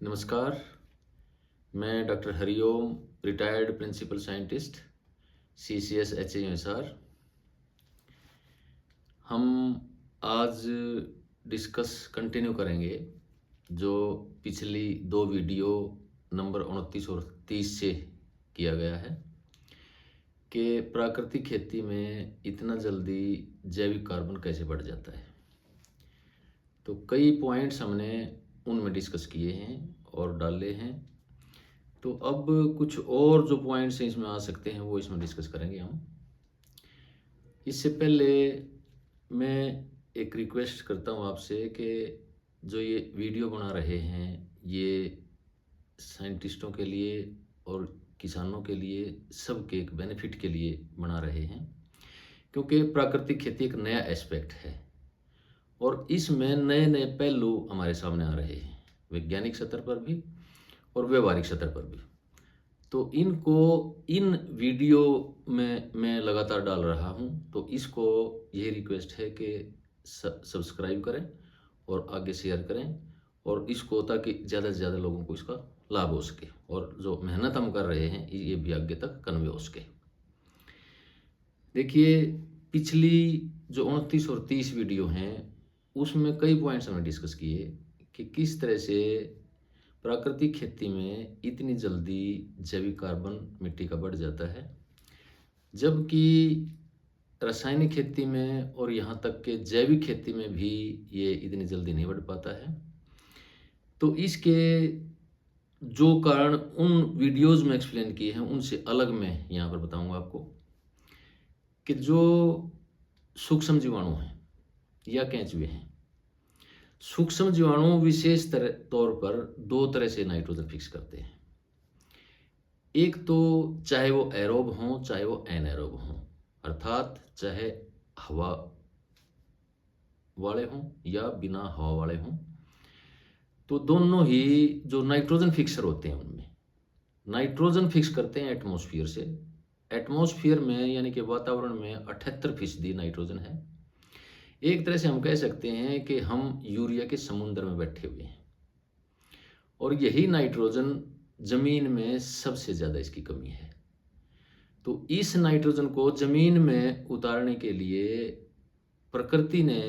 नमस्कार, मैं doctor Hariom, retired principal scientist, CCS HAMSR। हम आज डिस्कस कंटिन्यू करेंगे जो पिछली दो वीडियो नंबर 29 और 30 से किया गया है कि प्राकृतिक खेती में इतना जल्दी जैविक कार्बन कैसे बढ़ जाता है। तो कई पॉइंट्स हमने उनमें डिस्कस किए हैं और डाले हैं। तो अब कुछ और जो पॉइंट्स हैं इसमें आ सकते हैं वो इसमें डिस्कस करेंगे हम। इससे पहले मैं एक रिक्वेस्ट करता हूँ आपसे कि जो ये वीडियो बना रहे हैं ये साइंटिस्टों के लिए और किसानों के लिए, सबके एक बेनिफिट के लिए बना रहे हैं, क्योंकि प्राकृतिक खेती एक नया एस्पेक्ट है और इसमें नए नए पहलू हमारे सामने आ रहे हैं, वैज्ञानिक स्तर पर भी और व्यवहारिक स्तर पर भी। तो इनको इन वीडियो में मैं लगातार डाल रहा हूँ, तो इसको यही रिक्वेस्ट है कि सब्सक्राइब करें और आगे शेयर करें और इसको, ताकि ज़्यादा से ज़्यादा लोगों को इसका लाभ हो सके और जो मेहनत हम कर रहे हैं ये भी आगे तक कन्वे हो सके। देखिए, पिछली जो 29 और 30 वीडियो हैं उसमें कई पॉइंट्स हमने डिस्कस किए कि किस तरह से प्राकृतिक खेती में इतनी जल्दी जैविक कार्बन मिट्टी का बढ़ जाता है, जबकि रासायनिक खेती में और यहाँ तक के जैविक खेती में भी ये इतनी जल्दी नहीं बढ़ पाता है। तो इसके जो कारण उन वीडियोज़ में एक्सप्लेन किए हैं उनसे अलग मैं यहाँ पर बताऊँगा आपको कि जो सूक्ष्म जीवाणु हैं या केंचुए हैं, सूक्ष्म जीवाणु विशेष तौर पर दो तरह से नाइट्रोजन फिक्स करते हैं। एक तो चाहे वो एरोब हों चाहे वो एनएरोब हों, अर्थात चाहे हवा वाले हों या बिना हवा वाले हों, तो दोनों ही जो नाइट्रोजन फिक्सर होते हैं उनमें नाइट्रोजन फिक्स करते हैं एटमॉस्फेयर से। एटमॉस्फेयर में यानी कि वातावरण में 78% नाइट्रोजन है। एक तरह से हम कह सकते हैं कि हम यूरिया के समुद्र में बैठे हुए हैं और यही नाइट्रोजन जमीन में सबसे ज़्यादा इसकी कमी है। तो इस नाइट्रोजन को जमीन में उतारने के लिए प्रकृति ने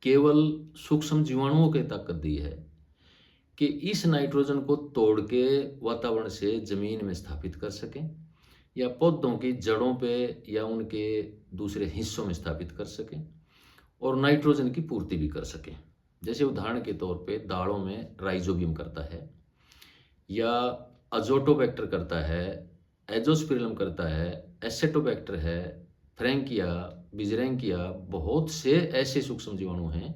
केवल सूक्ष्म जीवाणुओं की ताकत दी है कि इस नाइट्रोजन को तोड़ के वातावरण से जमीन में स्थापित कर सकें या पौधों की जड़ों पे या उनके दूसरे हिस्सों में स्थापित कर सकें और नाइट्रोजन की पूर्ति भी कर सकें। जैसे उदाहरण के तौर पे दालों में राइजोबियम करता है या अजोटोबैक्टर करता है, एजोस्पिरिलम करता है, एसेटोबैक्टर है, फ्रैंकिया, बिजरैंकिया, बहुत से ऐसे सूक्ष्म जीवाणु हैं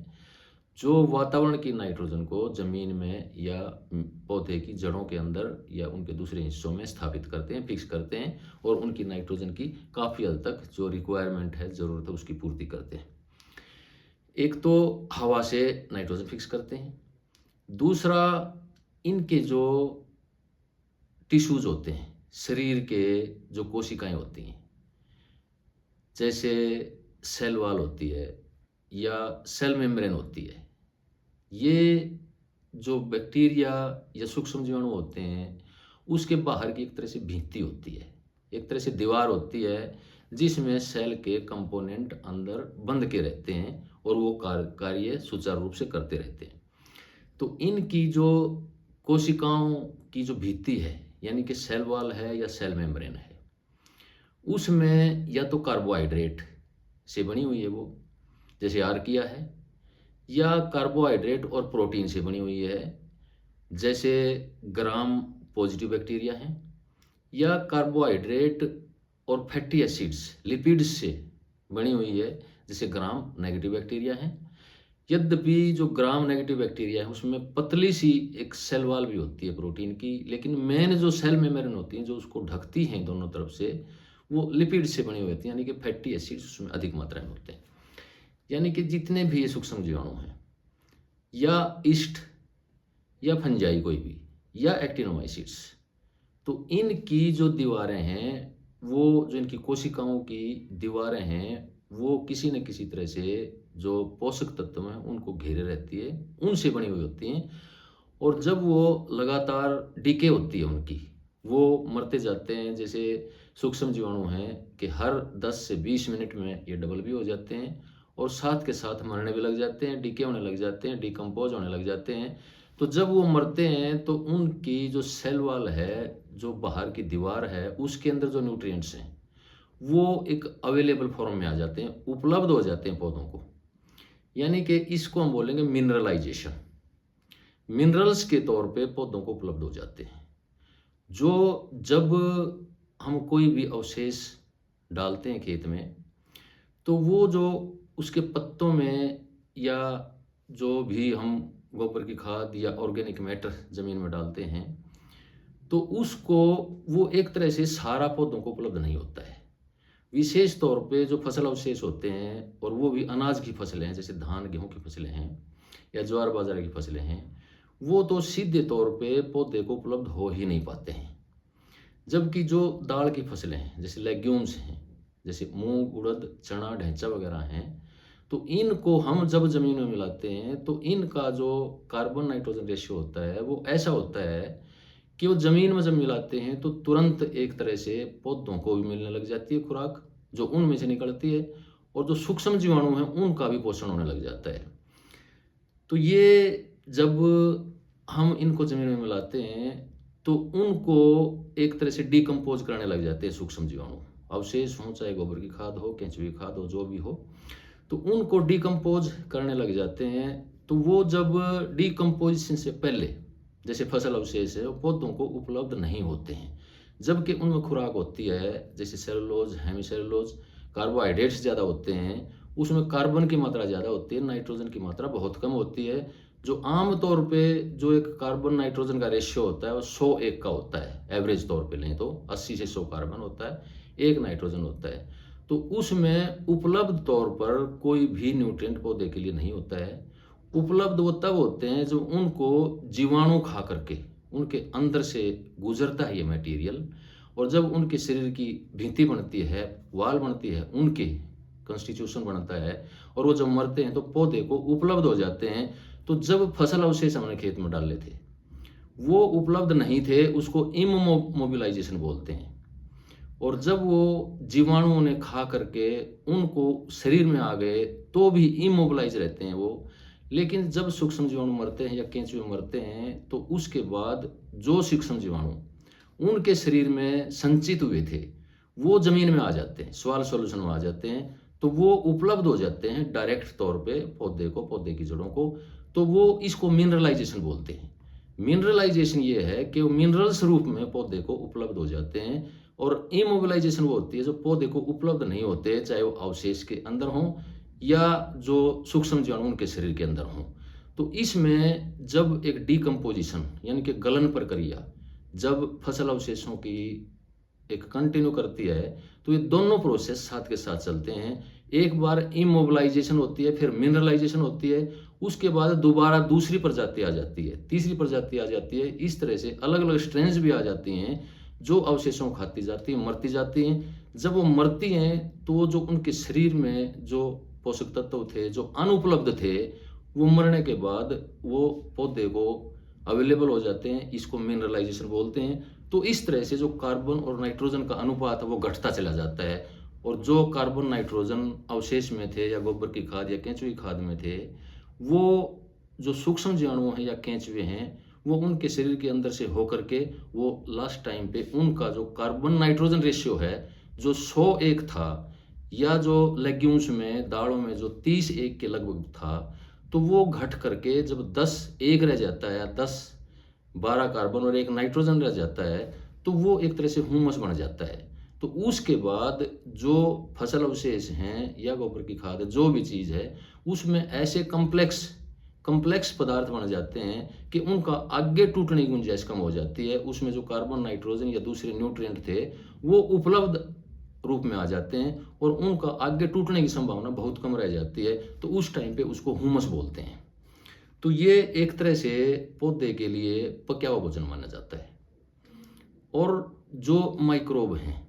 जो वातावरण की नाइट्रोजन को जमीन में या पौधे की जड़ों के अंदर या उनके दूसरे हिस्सों में स्थापित करते हैं, फिक्स करते हैं और उनकी नाइट्रोजन की काफ़ी हद तक जो रिक्वायरमेंट है, ज़रूरत है, उसकी पूर्ति करते हैं। एक तो हवा से नाइट्रोजन फिक्स करते हैं, दूसरा इनके जो टिश्यूज होते हैं, शरीर के जो कोशिकाएं होती हैं, जैसे सेल वॉल होती है या सेल मेम्ब्रेन होती है, ये जो बैक्टीरिया या सूक्ष्म जीवाणु होते हैं उसके बाहर की एक तरह से भित्ति होती है, एक तरह से दीवार होती है जिसमें सेल के कंपोनेंट अंदर बंध के रहते हैं और वो कार्य सुचारू रूप से करते रहते हैं। तो इनकी जो कोशिकाओं की जो भित्ति है यानी कि सेल वॉल है या सेल मेम्ब्रेन है, उसमें या तो कार्बोहाइड्रेट से बनी हुई है वो, जैसे आर्किया है, या कार्बोहाइड्रेट और प्रोटीन से बनी हुई है, जैसे ग्राम पॉजिटिव बैक्टीरिया हैं, या कार्बोहाइड्रेट और फैटी एसिड्स लिपिड्स से बनी हुई है, जैसे ग्राम नेगेटिव बैक्टीरिया हैं। यद्यपि जो ग्राम नेगेटिव बैक्टीरिया है उसमें पतली सी एक सेल वॉल भी होती है प्रोटीन की, लेकिन मेन जो सेल मेम्ब्रेन होती हैं जो उसको ढकती हैं दोनों तरफ से, वो लिपिड से बनी हुई होती हैं, यानी कि फैटी एसिड्स उसमें अधिक मात्रा में होते हैं। यानी कि जितने भी ये सूक्ष्म जीवाणु हैं या ईस्ट या फंजाई कोई भी या एक्टिनोमाइसिट्स, तो इनकी जो दीवारें हैं, वो जो इनकी कोशिकाओं की दीवारें हैं, वो किसी न किसी तरह से जो पोषक तत्व हैं उनको घेरे रहती है, उनसे बनी हुई होती हैं और जब वो लगातार डीके होती है उनकी, वो मरते जाते हैं। जैसे सूक्ष्म जीवाणु हैं कि हर 10 से 20 मिनट में ये डबल भी हो जाते हैं और साथ के साथ मरने भी लग जाते हैं, डीके होने लग जाते हैं, डिकम्पोज होने लग जाते हैं। तो जब वो मरते हैं तो उनकी जो सेल वॉल है, जो बाहर की दीवार है, उसके अंदर जो न्यूट्रिएंट्स हैं वो एक अवेलेबल फॉर्म में आ जाते हैं, उपलब्ध हो जाते हैं पौधों को। यानी कि इसको हम बोलेंगे मिनरलाइजेशन। मिनरल्स के तौर पे पौधों को उपलब्ध हो जाते हैं। जो जब हम कोई भी अवशेष डालते हैं खेत में, तो वो जो उसके पत्तों में या जो भी हम गोबर की खाद या ऑर्गेनिक मैटर ज़मीन में डालते हैं, तो उसको वो एक तरह से सारा पौधों को उपलब्ध नहीं होता है। विशेष तौर पे जो फसल अवशेष होते हैं, और वो भी अनाज की फसलें हैं, जैसे धान गेहूं की फसलें हैं या ज्वार बाजरा की फसलें हैं, वो तो सीधे तौर पे पौधे को उपलब्ध हो ही नहीं पाते हैं। जबकि जो दाल की फसलें हैं, जैसे लेग्यूम्स हैं, जैसे मूंग, उड़द, चना, ढैंचा वगैरह हैं, तो इनको हम जब ज़मीन में मिलाते हैं तो इनका जो कार्बन नाइट्रोजन रेशियो होता है वो ऐसा होता है कि वो ज़मीन में जब मिलाते हैं तो तुरंत एक तरह से पौधों को भी मिलने लग जाती है खुराक जो उनमें से निकलती है, और जो सूक्ष्म जीवाणु हैं उनका भी पोषण होने लग जाता है। तो ये जब हम इनको ज़मीन में मिलाते हैं तो उनको एक तरह से डिकम्पोज कराने लग जाते हैं सूक्ष्म जीवाणु। अवशेष हों, चाहे गोबर की खाद हो, केंचुए खाद हो, जो भी हो, तो उनको डिकम्पोज करने लग जाते हैं। तो वो जब डिकम्पोजिशन से पहले, जैसे फसल अवशेष है, वो पौधों को उपलब्ध नहीं होते हैं, जबकि उनमें खुराक होती है, जैसे सेलुलोज, हेमीसेलुलोज, कार्बोहाइड्रेट्स ज़्यादा होते हैं, उसमें कार्बन की मात्रा ज़्यादा होती है, नाइट्रोजन की मात्रा बहुत कम होती है। जो आम तौर पे जो एक कार्बन नाइट्रोजन का रेशियो होता है वो 100:1 का होता है, एवरेज तौर पे लें तो 80 से 100 कार्बन होता है, 1 नाइट्रोजन होता है। तो उसमें उपलब्ध तौर पर कोई भी न्यूट्रिएंट पौधे के लिए नहीं होता है। उपलब्ध वो तब होते हैं जो उनको जीवाणु खा करके उनके अंदर से गुजरता है ये मटेरियल, और जब उनके शरीर की भित्ति बनती है, वाल बनती है, उनके कॉन्स्टिट्यूशन बनता है, और वो जब मरते हैं तो पौधे को उपलब्ध हो जाते हैं। तो जब फसल अवशेष हमने खेत में डाले थे वो उपलब्ध नहीं थे, उसको इमोबिलाइजेशन बोलते हैं। और जब वो जीवाणुओं ने खा करके उनको शरीर में आ गए तो भी इमोबिलाइज रहते हैं वो। लेकिन जब सूक्ष्म जीवाणु मरते हैं या केंचुए मरते हैं तो उसके बाद जो सूक्ष्म जीवाणु उनके शरीर में संचित हुए थे वो जमीन में आ जाते हैं, सॉइल सॉल्यूशन में आ जाते हैं, तो वो उपलब्ध हो जाते हैं डायरेक्ट तौर पे पौधे को, पौधे की जड़ों को। तो वो इसको मिनरलाइजेशन बोलते हैं। मिनरलाइजेशन ये है कि वो मिनरल्स रूप में पौधे को उपलब्ध हो जाते हैं, और इमोबिलाइजेशन वो होती है जो पौधे को उपलब्ध नहीं होते, चाहे वो अवशेष के अंदर हों या जो सूक्ष्म जीवाणु उनके शरीर के अंदर हों। तो इसमें जब एक डिकम्पोजिशन यानी कि गलन प्रक्रिया जब फसल अवशेषों की एक कंटिन्यू करती है, तो ये दोनों प्रोसेस साथ के साथ चलते हैं। एक बार इमोबिलाइजेशन होती है, फिर मिनरलाइजेशन होती है, उसके बाद दोबारा दूसरी प्रजाति आ जाती है, तीसरी प्रजाति आ जाती है। इस तरह से अलग अलग स्ट्रेन्स भी आ जाती हैं जो अवशेषों को खाती जाती हैं, मरती जाती हैं। जब वो मरती हैं तो जो उनके शरीर में जो पोषक तत्व थे जो अनुपलब्ध थे, वो मरने के बाद वो पौधे को अवेलेबल हो जाते हैं, इसको मिनरलाइजेशन बोलते हैं। तो इस तरह से जो कार्बन और नाइट्रोजन का अनुपात है वो घटता चला जाता है, और जो कार्बन नाइट्रोजन अवशेष में थे या गोबर की खाद या केंचुए खाद में थे, वो जो सूक्ष्म जीवाणु हैं या केंचुए हैं वो उनके शरीर के अंदर से होकर के वो लास्ट टाइम पे उनका जो कार्बन नाइट्रोजन रेशियो है जो 100:1 था, या जो लेग्यूम्स में, दालों में जो 30:1 के लगभग था, तो वो घट करके जब 10:1 रह जाता है, या 10-12 कार्बन और 1 नाइट्रोजन रह जाता है, तो वो एक तरह से ह्यूमस बन जाता है। तो उसके बाद जो फसल अवशेष हैं या गोबर की खाद जो भी चीज़ है उसमें ऐसे कम्प्लेक्स पदार्थ बन जाते हैं कि उनका आगे टूटने की गुंजाइश कम हो जाती है। उसमें जो कार्बन, नाइट्रोजन या दूसरे न्यूट्रिएंट थे वो उपलब्ध रूप में आ जाते हैं, और उनका आगे टूटने की संभावना बहुत कम रह जाती है। तो उस टाइम पे उसको ह्यूमस बोलते हैं। तो ये एक तरह से पौधे के लिए पका हुआ भोजन माना जाता है। और जो माइक्रोब हैं,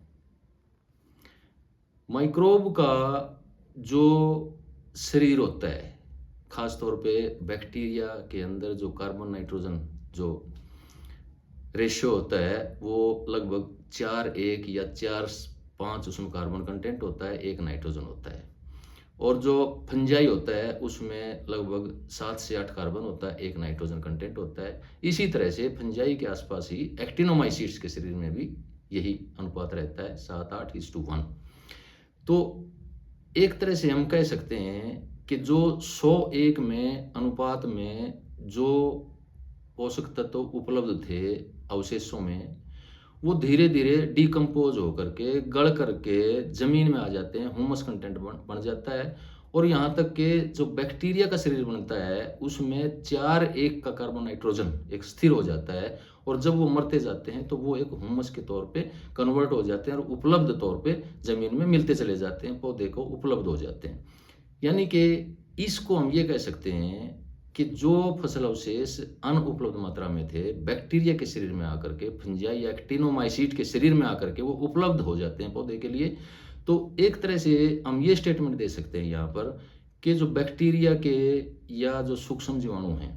माइक्रोब का जो शरीर होता है, खास तौर पे बैक्टीरिया के अंदर जो कार्बन, नाइट्रोजन जो रेशियो होता है वो लगभग 4:1 या 4:5 उसमें कार्बन कंटेंट होता है, 1 नाइट्रोजन होता है। और जो फंजाई होता है उसमें लगभग 7 से 8 कार्बन होता है, 1 नाइट्रोजन कंटेंट होता है। इसी तरह से फंजाई के आसपास ही एक्टिनोमाइसीट्स के शरीर में भी यही अनुपात रहता है, 7:8:1। तो एक तरह से हम कह सकते हैं कि जो 101 में अनुपात में जो पोषक तत्व उपलब्ध थे अवशेषों में, वो धीरे धीरे डिकम्पोज होकर के गल करके जमीन में आ जाते हैं, ह्यूमस कंटेंट बन जाता है। और यहाँ तक कि जो बैक्टीरिया का शरीर बनता है उसमें 4:1 का कार्बन नाइट्रोजन एक स्थिर हो जाता है, और जब वो मरते जाते हैं तो वो एक ह्यूमस के तौर पे कन्वर्ट हो जाते हैं और उपलब्ध तौर पे जमीन में मिलते चले जाते हैं, पौधे को उपलब्ध हो जाते हैं। यानी कि इसको हम ये कह सकते हैं कि जो फसल अवशेष अनुपलब्ध मात्रा में थे, बैक्टीरिया के शरीर में आकर के, फंजाई या एक्टिनोमाइसीट के शरीर में आकर के वो उपलब्ध हो जाते हैं पौधे के लिए। तो एक तरह से हम ये स्टेटमेंट दे सकते हैं यहाँ पर कि जो बैक्टीरिया के या जो सूक्ष्म जीवाणु हैं,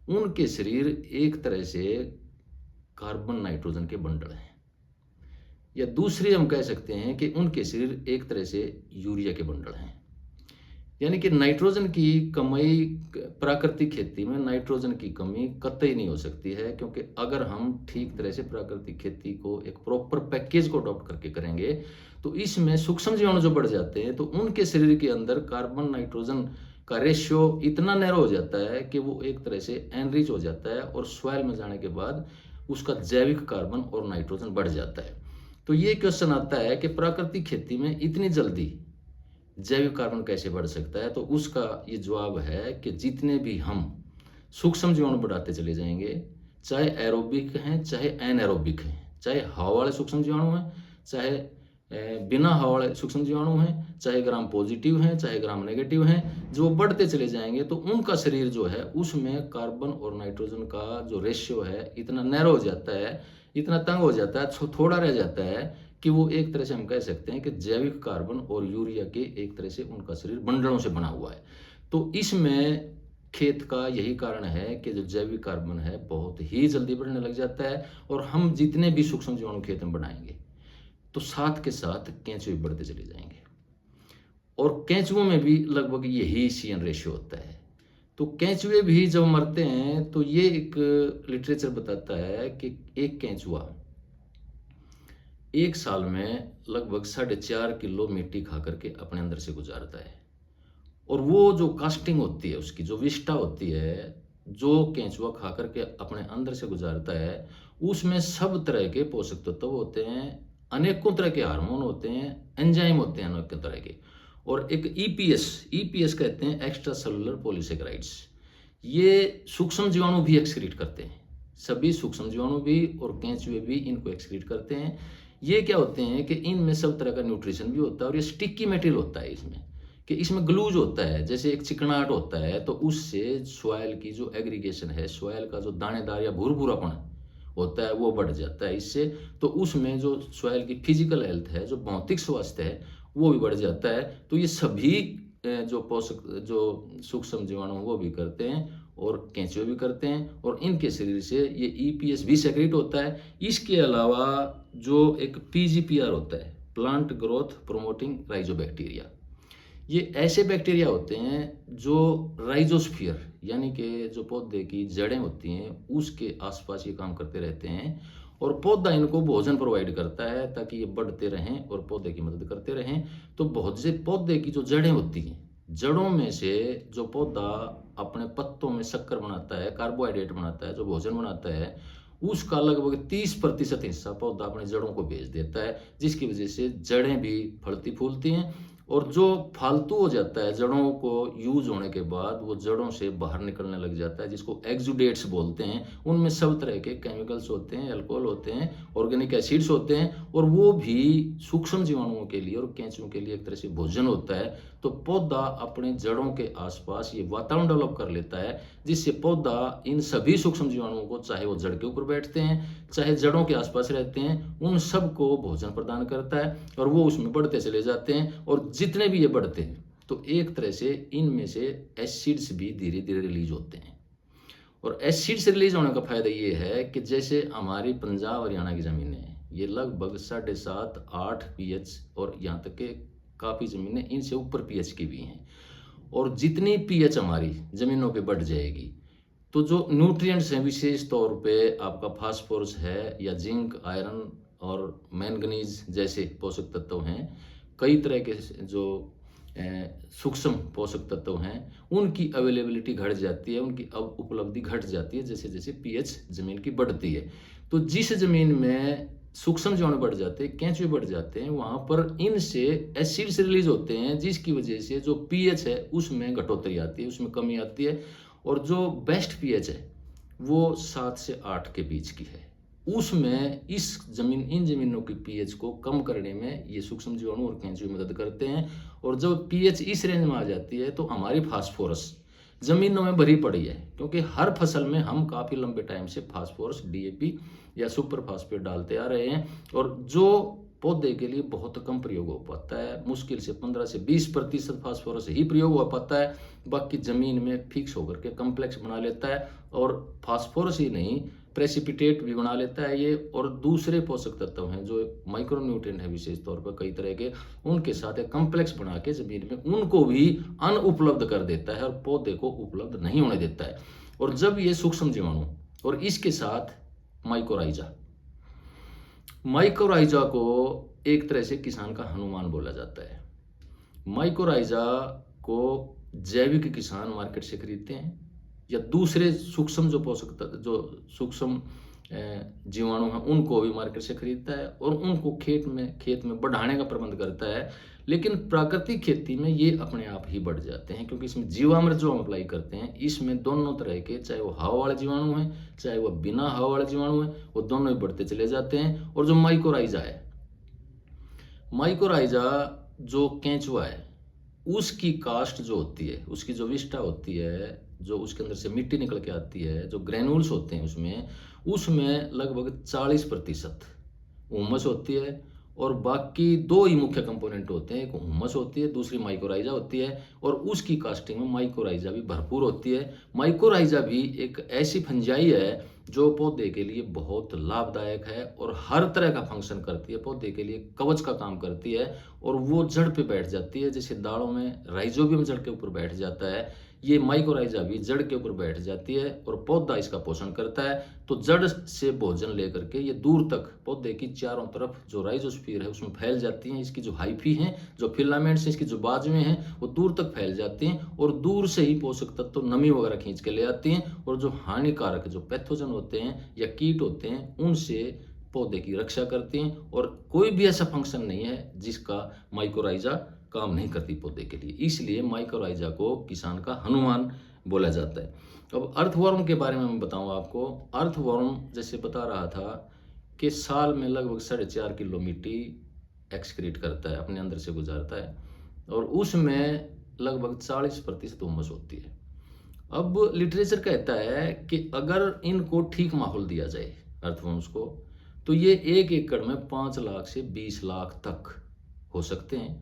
उनके शरीर एक तरह से कार्बन नाइट्रोजन के बंडल हैं, या दूसरे हम कह सकते हैं कि उनके शरीर एक तरह से यूरिया के बंडल हैं। यानी कि नाइट्रोजन की कमी, प्राकृतिक खेती में नाइट्रोजन की कमी कतई नहीं हो सकती है, क्योंकि अगर हम ठीक तरह से प्राकृतिक खेती को एक प्रॉपर पैकेज को अडॉप्ट करके करेंगे तो इसमें सूक्ष्म जीवाणु जो बढ़ जाते हैं तो उनके शरीर के अंदर कार्बन नाइट्रोजन का रेशियो इतना नैरो हो जाता है कि वो एक तरह से एनरिच हो जाता है, और सॉइल में जाने के बाद उसका जैविक कार्बन और नाइट्रोजन बढ़ जाता है। तो ये क्वेश्चन आता है कि प्राकृतिक खेती में इतनी जल्दी जैविक कार्बन कैसे बढ़ सकता है? तो उसका ये जवाब है कि जितने भी हम सूक्ष्म जीवाणु बढ़ाते चले जाएंगे, चाहे एरोबिक हैं चाहे एनएरोबिक हैं, चाहे हवा वाले सूक्ष्म जीवाणु हैं चाहे बिना हवा वाले सूक्ष्म जीवाणु हैं, चाहे ग्राम पॉजिटिव हैं चाहे ग्राम नेगेटिव हैं, जो बढ़ते चले जाएंगे तो उनका शरीर जो है उसमें कार्बन और नाइट्रोजन का जो रेशियो है इतना नैरो हो जाता है, इतना तंग हो जाता है, थोड़ा रह जाता है कि वो एक तरह से हम कह सकते हैं कि जैविक कार्बन और यूरिया के एक तरह से उनका शरीर बंडलों से बना हुआ है। तो इसमें खेत का यही कारण है कि जो जैविक कार्बन है बहुत ही जल्दी बढ़ने लग जाता है, और हम जितने भी सूक्ष्म जीवाणु खेत में बनाएंगे तो साथ के साथ केंचुए बढ़ते चले जाएंगे, और केंचुओं में भी लगभग यही CN रेशियो होता है। तो केंचुए भी जब मरते हैं तो ये एक लिटरेचर बताता है कि एक केंचुआ एक साल में लगभग 4.5 किलो मिट्टी खा करके अपने अंदर से गुजारता है, और वो जो कास्टिंग होती है उसकी जो विष्ठा होती है जो केंचुआ खा करके अपने अंदर से गुजारता है, उसमें सब तरह के पोषक तत्व होते हैं, अनेकों तरह के हार्मोन होते हैं, एंजाइम होते हैं अनेकों तरह के, और एक ईपीएस कहते हैं, एक्स्ट्रा सेलुलर पॉलीसेकेराइड्स। ये सूक्ष्म जीवाणु भी एक्सक्रीट करते हैं, सभी सूक्ष्म जीवाणु भी और केंचुए भी इनको एक्सक्रीट करते हैं। ये क्या होते हैं कि इनमें सब तरह का न्यूट्रिशन भी होता है, और ये स्टिकी मेटेरियल होता है इसमें, कि इसमें ग्लूज होता है, जैसे एक चिकनाहट होता है, तो उससे सॉइल की जो एग्रीगेशन है, सॉइल का जो दानेदार या भूरभूरापन होता है वो बढ़ जाता है इससे। तो उसमें जो सॉइल की फिजिकल हेल्थ है, जो भौतिक स्वास्थ्य है, वो भी बढ़ जाता है। तो ये सभी जो पोषक जो सूक्ष्म जीवाणु वो भी करते हैं और केंचुए भी करते हैं, और इनके शरीर से ये ईपीएस भी सेक्रेट होता है। इसके अलावा जो एक पीजीपीआर होता है, प्लांट ग्रोथ प्रोमोटिंग राइजोबैक्टीरिया, ये ऐसे बैक्टीरिया होते हैं जो राइजोस्फीयर यानी कि जो पौधे की जड़ें होती हैं उसके आसपास ये काम करते रहते हैं, और पौधा इनको भोजन प्रोवाइड करता है ताकि ये बढ़ते रहें और पौधे की मदद करते रहें। तो बहुत से पौधे की जो जड़ें होती हैं, जड़ों में से जो पौधा अपने पत्तों में शक्कर बनाता है, कार्बोहाइड्रेट बनाता है, जो भोजन बनाता है, उसका लगभग 30% हिस्सा पौधा अपने जड़ों को भेज देता है, जिसकी वजह से जड़ें भी फलती फूलती हैं। और जो फालतू हो जाता है जड़ों को यूज होने के बाद, वो जड़ों से बाहर निकलने लग जाता है, जिसको एक्सुडेट्स बोलते हैं। उनमें सब तरह के केमिकल्स होते हैं, अल्कोहल होते हैं, ऑर्गेनिक एसिड्स होते हैं, और वो भी सूक्ष्म जीवाणुओं के लिए और केंचुओं के लिए एक तरह से भोजन होता है। तो पौधा अपने जड़ों के आसपास ये वातावरण डेवलप कर लेता है, जिससे पौधा इन सभी सूक्ष्म जीवाणुओं को, चाहे वो जड़ के ऊपर बैठते हैं चाहे जड़ों के आसपास रहते हैं, उन सबको भोजन प्रदान करता है, और वो उसमें बढ़ते चले जाते हैं। और जितने भी ये बढ़ते हैं तो एक तरह से इनमें से एसिड्स भी धीरे धीरे रिलीज होते हैं, और एसिड से रिलीज होने का फायदा ये है कि जैसे हमारी पंजाब हरियाणा की ज़मीनें हैं, ये लगभग 7.5-8 पीएच और यहाँ तक के काफ़ी ज़मीनें इनसे ऊपर पीएच की भी हैं। और जितनी पीएच हमारी ज़मीनों पे बढ़ जाएगी तो जो न्यूट्रिएंट्स हैं, विशेष तौर पे आपका फास्फोरस है या जिंक, आयरन और मैंगनीज जैसे पोषक तत्व हैं, कई तरह के जो सूक्ष्म पोषक तत्व हैं, उनकी अवेलेबिलिटी घट जाती है, उनकी अब उपलब्धि घट जाती है जैसे जैसे पीएच ज़मीन की बढ़ती है। तो जिस ज़मीन में सूक्ष्म जीवाणु बढ़ जाते हैं, केंचुए बढ़ जाते हैं, वहाँ पर इनसे एसिड्स रिलीज होते हैं, जिसकी वजह से जो पीएच है उसमें घटोतरी आती है, उसमें कमी आती है। और जो बेस्ट पीएच है वो 7 से 8 के बीच की है। उसमें इन ज़मीनों की पीएच को कम करने में ये सूक्ष्म जीवाणु और केंचुए मदद करते हैं। और जब पीएच इस रेंज में आ जाती है तो हमारी फास्फोरस ज़मीनों में भरी पड़ी है, क्योंकि हर फसल में हम काफ़ी लंबे टाइम से फास्फोरस, डीएपी या सुपर फास्फेट डालते आ रहे हैं, और जो पौधे के लिए बहुत कम प्रयोग हो पाता है, मुश्किल से 15 से 20% फास्फोरस ही प्रयोग हो पाता है, बाकी ज़मीन में फिक्स होकर के कम्प्लेक्स बना लेता है। और फास्फोरस ही नहीं, प्रेसिपिटेट भी बना लेता है ये, और दूसरे पोषक तत्व हैं जो माइक्रोन्यूट्रिएंट है विशेष तौर पर कई तरह के, उनके साथ एक कम्प्लेक्स बना के ज़मीन में उनको भी अनुपलब्ध कर देता है और पौधे को उपलब्ध नहीं होने देता है। और जब ये सूक्ष्म जीवाणु और इसके साथ माइकोराइजा को एक तरह से किसान का हनुमान बोला जाता है। माइकोराइजा को जैविक किसान मार्केट से खरीदते हैं या दूसरे सूक्ष्म जो सूक्ष्म जीवाणु हैं उनको भी मार्केट से खरीदता है और उनको खेत में बढ़ाने का प्रबंध करता है। लेकिन प्राकृतिक खेती में ये अपने आप ही बढ़ जाते हैं, क्योंकि इसमें जीवामृत जो हम अप्लाई करते हैं इसमें दोनों तरह के, चाहे वो हवा वाले जीवाणु हैं चाहे वो बिना हवा वाले जीवाणु हैं, वो दोनों ही बढ़ते चले जाते हैं। और जो माइकोराइजा जो केंचुआ है, उसकी कास्ट जो होती है, उसकी जो विष्ठा होती है, जो उसके अंदर से मिट्टी निकल के आती है, जो ग्रेनुल्स होते हैं उसमें लगभग 40% हुमस होती है। और बाकी दो ही मुख्य कंपोनेंट होते हैं, एक हुमस होती है, दूसरी माइकोराइजा होती है। और उसकी कास्टिंग में माइकोराइजा भी भरपूर होती है। माइकोराइजा भी एक ऐसी फंजाई है जो पौधे के लिए बहुत लाभदायक है और हर तरह का फंक्शन करती है, पौधे के लिए कवच का काम करती है। और वो जड़ पे बैठ जाती है, जैसे दालों में राइजोबियम जड़ के ऊपर बैठ जाता है, ये माइकोराइजा भी जड़ के ऊपर बैठ जाती है और पौधा इसका पोषण करता है। तो जड़ से भोजन लेकर के ये दूर तक पौधे की चारों तरफ जो राइजोस्फीयर है उसमें फैल जाती हैं। इसकी जो हाइफी हैं, जो फिलामेंट्स हैं, इसकी जो बाजुएं हैं, वो दूर तक फैल जाती हैं और दूर से ही पोषक तत्व तो नमी वगैरह खींच के ले आती हैं। और जो हानिकारक जो पैथोजन होते हैं या कीट होते हैं उनसे पौधे की रक्षा करती हैं। और कोई भी ऐसा फंक्शन नहीं है जिसका माइकोराइजा काम नहीं करती पौधे के लिए, इसलिए माइकोराइजा को किसान का हनुमान बोला जाता है। अब अर्थवर्म के बारे में मैं बताऊं आपको। अर्थवर्म जैसे बता रहा था कि साल में लगभग 4.5 किलो मिट्टी एक्सक्रीट करता है, अपने अंदर से गुजारता है, और उसमें लगभग 40% हुमस होती है। अब लिटरेचर कहता है कि अगर इनको ठीक माहौल दिया जाए अर्थवर्म्स को, तो ये 1 एकड़ में 5 लाख से 20 लाख तक हो सकते हैं।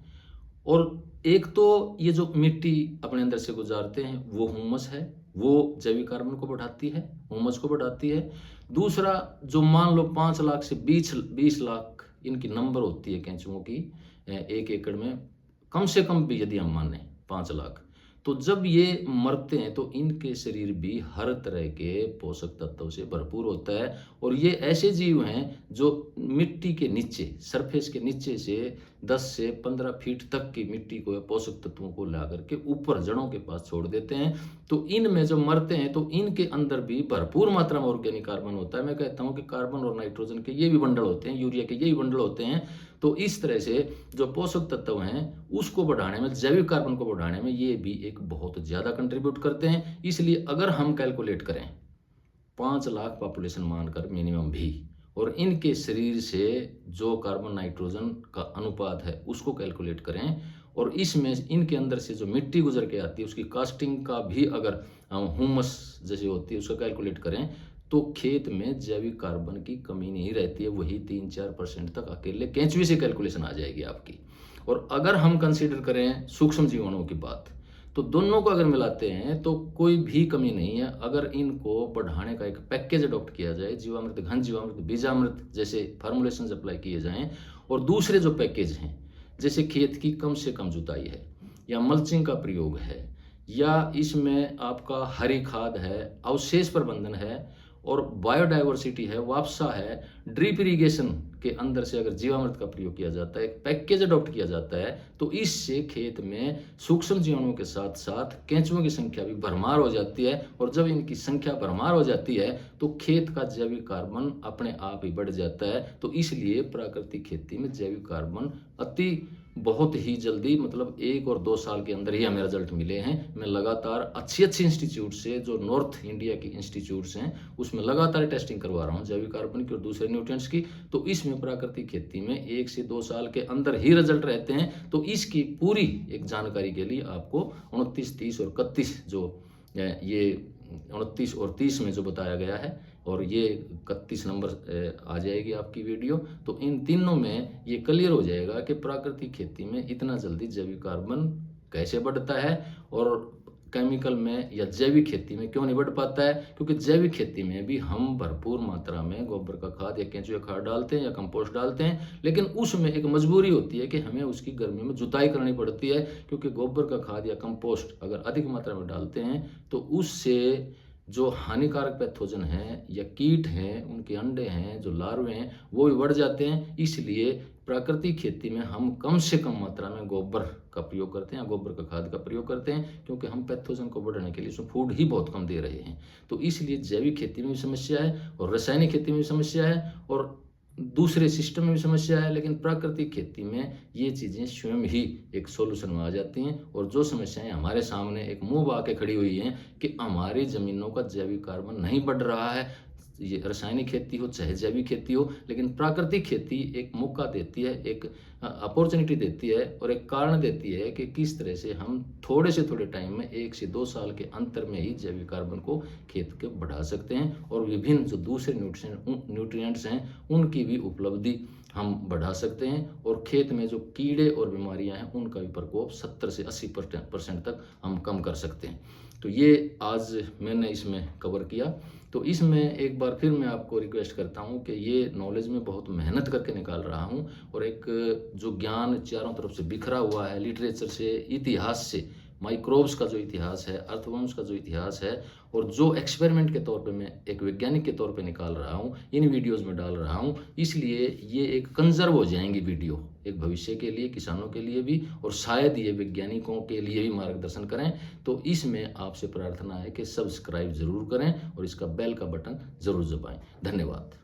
और एक तो ये जो मिट्टी अपने अंदर से गुजारते हैं वो हुमस है, वो जैविक कार्बन को बढ़ाती है, हुमस को बढ़ाती है। दूसरा, जो मान लो 5 लाख से 20 लाख इनकी नंबर होती है केंचुओं की 1 एकड़ में, कम से कम भी यदि हम माने 5 लाख, तो जब ये मरते हैं तो इनके शरीर भी हर तरह के पोषक तत्वों से भरपूर होता है। और ये ऐसे जीव हैं जो मिट्टी के नीचे, सरफेस के नीचे से 10 से 15 फीट तक की मिट्टी को, पोषक तत्वों को ला करके ऊपर जड़ों के पास छोड़ देते हैं। तो इनमें जब मरते हैं तो इनके अंदर भी भरपूर मात्रा में ऑर्गेनिक कार्बन होता है। मैं कहता हूँ कि कार्बन और नाइट्रोजन के ये भी बंडल होते हैं, यूरिया के ये भी बंडल होते हैं। तो इस तरह से जो पोषक तत्व हैं उसको बढ़ाने में, जैविक कार्बन को बढ़ाने में ये भी एक बहुत ज़्यादा कंट्रीब्यूट करते हैं। इसलिए अगर हम कैलकुलेट करें 5 लाख पॉपुलेशन मानकर मिनिमम भी, और इनके शरीर से जो कार्बन नाइट्रोजन का अनुपात है उसको कैलकुलेट करें, और इसमें इनके अंदर से जो मिट्टी गुजर के आती है उसकी कास्टिंग का भी अगर हम हुमस जैसे होती है उसको कैलकुलेट करें, तो खेत में जैविक कार्बन की कमी नहीं रहती है। वही 3-4% तक अकेले केंचुए से कैलकुलेशन आ जाएगी आपकी। और अगर हम कंसीडर करें सूक्ष्म जीवाणुओं की बात, तो दोनों को अगर मिलाते हैं तो कोई भी कमी नहीं है। अगर इनको बढ़ाने का एक पैकेज अडॉप्ट किया जाए, जीवामृत, घन जीवामृत, बीजामृत जैसे फार्मूलेशन अप्लाई किए जाएं, और दूसरे जो पैकेज हैं जैसे खेत की कम से कम जुताई है, या मल्चिंग का प्रयोग है, या इसमें आपका हरी खाद है, अवशेष प्रबंधन है, और बायोडाइवर्सिटी है, वापसा है, ड्रिप इरिगेशन के अंदर से अगर जीवामृत का प्रयोग किया जाता है, एक पैकेज अडॉप्ट किया जाता है, तो इससे खेत में सूक्ष्म जीवाणुओं के साथ साथ केंचुओं की संख्या भी भरमार हो जाती है। और जब इनकी संख्या भरमार हो जाती है तो खेत का जैविक कार्बन अपने आप ही बढ़ जाता है। तो इसलिए प्राकृतिक खेती में जैविक कार्बन बहुत ही जल्दी, मतलब 1 और 2 साल के अंदर ही हमें रिजल्ट मिले हैं। मैं लगातार अच्छी इंस्टीट्यूट से, जो नॉर्थ इंडिया की इंस्टीट्यूट्स हैं, उसमें लगातार टेस्टिंग करवा रहा हूँ जैविक कार्बन की और दूसरे न्यूट्रिएंट्स की। तो इसमें प्राकृतिक खेती में 1 से 2 साल के अंदर ही रिजल्ट रहते हैं। तो इसकी पूरी एक जानकारी के लिए आपको 29, 30 और 31 जो ये 29 और 30 में जो बताया गया है, और ये 31 नंबर आ जाएगी आपकी वीडियो, तो इन तीनों में ये क्लियर हो जाएगा कि प्राकृतिक खेती में इतना जल्दी जैविक कार्बन कैसे बढ़ता है और केमिकल में या जैविक खेती में क्यों नहीं बढ़ पाता है। क्योंकि जैविक खेती में भी हम भरपूर मात्रा में गोबर का खाद या केंचुआ खाद डालते हैं या कंपोस्ट डालते हैं, लेकिन उसमें एक मजबूरी होती है कि हमें उसकी गर्मी में जुताई करनी पड़ती है। क्योंकि गोबर का खाद या कंपोस्ट अगर अधिक मात्रा में डालते हैं तो उससे जो हानिकारक पैथोजन हैं या कीट हैं, उनके अंडे हैं, जो लार्वे हैं, वो भी बढ़ जाते हैं। इसलिए प्राकृतिक खेती में हम कम से कम मात्रा में गोबर का प्रयोग करते हैं, गोबर का खाद का प्रयोग करते हैं, क्योंकि हम पैथोजन को बढ़ाने के लिए उसमें फूड ही बहुत कम दे रहे हैं। तो इसलिए जैविक खेती में भी समस्या है और रासायनिक खेती में भी समस्या है और दूसरे सिस्टम में भी समस्या है, लेकिन प्राकृतिक खेती में ये चीज़ें स्वयं ही एक सॉल्यूशन में आ जाती हैं। और जो समस्याएं हमारे सामने एक मुंह आके खड़ी हुई हैं कि हमारी ज़मीनों का जैविक कार्बन नहीं बढ़ रहा है, ये रासायनिक खेती हो चाहे जैविक खेती हो, लेकिन प्राकृतिक खेती एक मौका देती है, एक अपॉर्चुनिटी देती है और एक कारण देती है कि किस तरह से हम थोड़े से थोड़े टाइम में 1 से 2 साल के अंतर में ही जैविक कार्बन को खेत के बढ़ा सकते हैं और विभिन्न जो दूसरे न्यूट्रिएंट्स हैं उनकी भी उपलब्धि हम बढ़ा सकते हैं और खेत में जो कीड़े और बीमारियां हैं उनका भी प्रकोप 70 से 80% तक हम कम कर सकते हैं। तो ये आज मैंने इसमें कवर किया। तो इसमें एक बार फिर मैं आपको रिक्वेस्ट करता हूँ कि ये नॉलेज में बहुत मेहनत करके निकाल रहा हूँ और एक जो ज्ञान चारों तरफ से बिखरा हुआ है, लिटरेचर से, इतिहास से, माइक्रोब्स का जो इतिहास है, अर्थवर्म्स का जो इतिहास है, और जो एक्सपेरिमेंट के तौर पे मैं एक वैज्ञानिक के तौर पे निकाल रहा हूँ, इन वीडियोस में डाल रहा हूँ। इसलिए ये एक कंजर्व हो जाएंगी वीडियो, एक भविष्य के लिए, किसानों के लिए भी, और शायद ये वैज्ञानिकों के लिए भी मार्गदर्शन करें। तो इसमें आपसे प्रार्थना है कि सब्सक्राइब जरूर करें और इसका बेल का बटन जरूर दबाएं। धन्यवाद।